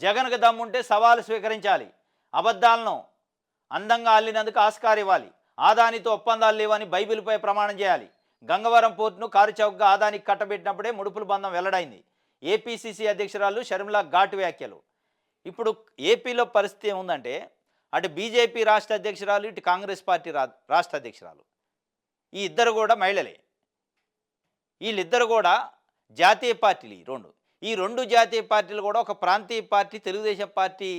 జగన్కు దమ్ముంటే సవాలు స్వీకరించాలి. అబద్ధాలను అందంగా అల్లినందుకు ఆస్కార్ ఇవ్వాలి. ఆదానితో ఒప్పందాలు లేవని బైబిల్పై ప్రమాణం చేయాలి. గంగవరం పోర్టును కారుచౌకగా ఆదానికి కట్టబెట్టినప్పుడే ముడుపుల బంధం వెల్లడైంది. ఏపీసీసీ అధ్యక్షురాలు షర్మిల ఘాటు వ్యాఖ్యలు. ఇప్పుడు ఏపీలో పరిస్థితి ఏముందంటే, అటు బీజేపీ రాష్ట్ర అధ్యక్షురాలు, ఇటు కాంగ్రెస్ పార్టీ రాష్ట్ర అధ్యక్షురాలు, ఈ ఇద్దరు కూడా మహిళలే. వీళ్ళిద్దరు కూడా జాతీయ పార్టీలు. ఈ రెండు జాతీయ పార్టీలు కూడా ఒక ప్రాంతీయ పార్టీ తెలుగుదేశం పార్టీ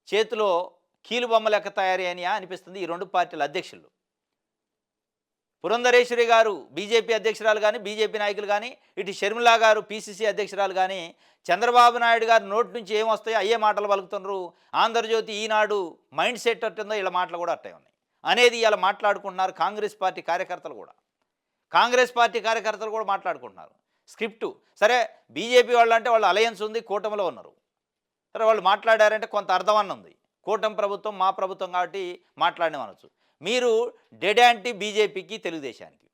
చేతిలో కీలుబొమ్మ లెక్క తయారయ్యాయని అనిపిస్తుంది ఈ రెండు పార్టీల అధ్యక్షులు. పురంధరేశ్వరి గారు బీజేపీ అధ్యక్షురాలు కానీ, బీజేపీ నాయకులు కానీ, ఇటు షర్మిల గారు పీసీసీ అధ్యక్షురాలు కానీ చంద్రబాబు నాయుడు గారి నోటి నుంచి ఏమొస్తాయో అయ్యే మాటలు పలుకుతున్నారు. ఆంధ్రజ్యోతి, ఈనాడు మైండ్ సెట్ అట్టుందో వీళ్ళ మాటలు కూడా అట్టే ఉన్నాయి అనేది ఇలా మాట్లాడుకుంటున్నారు. కాంగ్రెస్ పార్టీ కార్యకర్తలు కూడా మాట్లాడుకుంటున్నారు. స్క్రిప్టు సరే, బీజేపీ వాళ్ళు అంటే వాళ్ళు అలయన్స్ ఉంది, కూటమిలో ఉన్నారు. సరే, వాళ్ళు మాట్లాడారంటే కొంత అర్థమన్న ఉంది. కూటమి ప్రభుత్వం మా ప్రభుత్వం కాబట్టి మాట్లాడమనొచ్చు. మీరు డెడ్ యాంటీ బీజేపీకి, తెలుగుదేశానికి.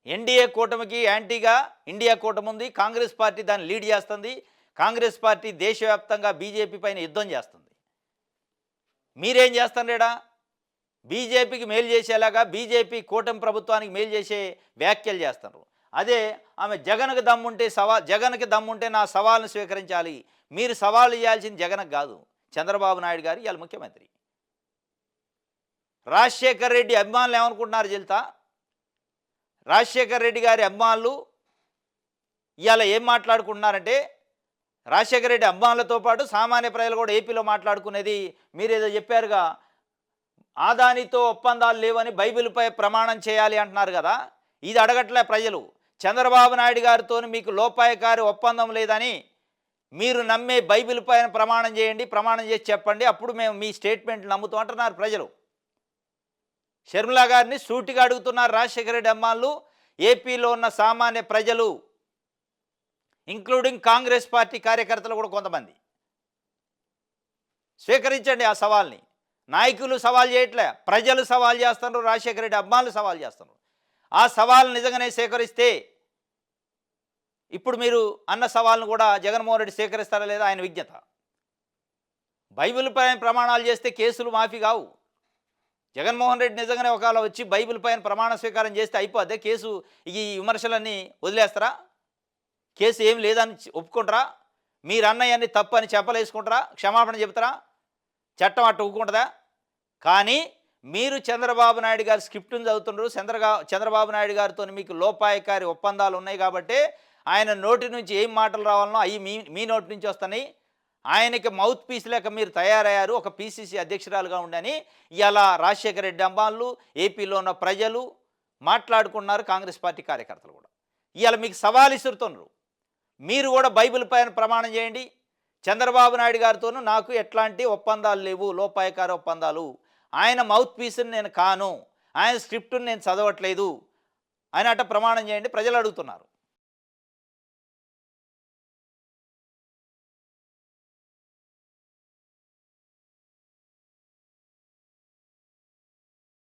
ఎన్డీఏ కూటమికి యాంటీగా ఇండియా కూటమి ఉంది. కాంగ్రెస్ పార్టీ దాన్ని లీడ్ చేస్తుంది. కాంగ్రెస్ పార్టీ దేశవ్యాప్తంగా బీజేపీ పైన యుద్ధం చేస్తుంది. మీరేం చేస్తారేడా? బీజేపీకి మేలు చేసేలాగా, బీజేపీ కూటమి ప్రభుత్వానికి మేలు చేసే వ్యాఖ్యలు చేస్తారు. అదే ఆమె జగన్కి దమ్ముంటే నా సవాల్ను స్వీకరించాలి. మీరు సవాలు చేయాల్సింది జగన్కి కాదు, చంద్రబాబు నాయుడు గారు ఇవాళ ముఖ్యమంత్రి. రాజశేఖర్ రెడ్డి అభిమానులు ఏమనుకుంటున్నారు తెలుసా? రాజశేఖర్ రెడ్డి గారి అభిమానులు ఇవాళ ఏం మాట్లాడుకుంటున్నారంటే, రాజశేఖర్ రెడ్డి అభిమానులతో పాటు సామాన్య ప్రజలు కూడా ఏపీలో మాట్లాడుకునేది, మీరేదో చెప్పారుగా, ఆదానితో ఒప్పందాలు లేవని బైబిల్పై ప్రమాణం చేయాలి అంటున్నారు కదా. ఇది అడగట్లే ప్రజలు. చంద్రబాబు నాయుడు గారితో మీకు లోపాయకారి ఒప్పందం లేదని మీరు నమ్మే బైబిల్ పైన ప్రమాణం చేయండి, ప్రమాణం చేసి చెప్పండి, అప్పుడు మేము మీ స్టేట్మెంట్ నమ్ముతాం అంటున్నారు ప్రజలు. షర్మిల గారిని సూటిగా అడుగుతున్నారు రాజశేఖర రెడ్డి అమ్మాళ్ళు, ఏపీలో ఉన్న సామాన్య ప్రజలు, ఇంక్లూడింగ్ కాంగ్రెస్ పార్టీ కార్యకర్తలు కూడా కొంతమంది. స్వీకరించండి ఆ సవాల్ని. నాయకులు సవాల్ చేయట్లే, ప్రజలు సవాల్ చేస్తున్నారు, రాజశేఖర రెడ్డి అమ్మాళ్ళు సవాల్ చేస్తున్నారు. ఆ సవాల్ నిజంగానే స్వీకరిస్తే, ఇప్పుడు మీరు అన్న సవాల్ను కూడా జగన్మోహన్ రెడ్డి స్వీకరిస్తారా లేదా ఆయన విజ్ఞత. బైబిల్ పైన ప్రమాణాలు చేస్తే కేసులు మాఫీ కావు. జగన్మోహన్ రెడ్డి నిజంగానే ఒకవేళ వచ్చి బైబిల్ పైన ప్రమాణ స్వీకారం చేస్తే అయిపోద్దే కేసు. ఈ విమర్శలన్నీ వదిలేస్తారా? కేసు ఏం లేదని ఒప్పుకుంటారా? మీరు అన్నయ్యన్ని తప్పు అని చెప్పలేసుకుంటారా? క్షమాపణ చెబుతారా? చట్టం అట్టు ఒప్పుకుంటుందా? కానీ మీరు చంద్రబాబు నాయుడు గారి స్క్రిప్ట్ని చదువుతున్నారు. చంద్రబాబు నాయుడు గారితో మీకు లోపాయకారి ఒప్పందాలు ఉన్నాయి కాబట్టి ఆయన నోటి నుంచి ఏం మాటలు రావాలనో అవి మీ నోటి నుంచి వస్తాయి. ఆయనకి మౌత్ పీస్ లేక మీరు తయారయ్యారు, ఒక పీసీసీ అధ్యక్షురాలుగా ఉండని. ఇలా రాజశేఖర రెడ్డి అమ్మాళ్ళు, ఏపీలో ఉన్న ప్రజలు మాట్లాడుకున్నారు, కాంగ్రెస్ పార్టీ కార్యకర్తలు కూడా. ఇవాళ మీకు సవాల్ ఇస్తున్నారు. మీరు కూడా బైబిల్ పైన ప్రమాణం చేయండి. చంద్రబాబు నాయుడు గారితోనూ నాకు ఎట్లాంటి ఒప్పందాలు లేవు, లోపాయకారి ఒప్పందాలు. ఆయన మౌత్ పీస్ని నేను కాను, ఆయన స్క్రిప్ట్ని నేను చదవట్లేదు అని ప్రమాణం చేయండి. ప్రజలు అడుగుతున్నారు.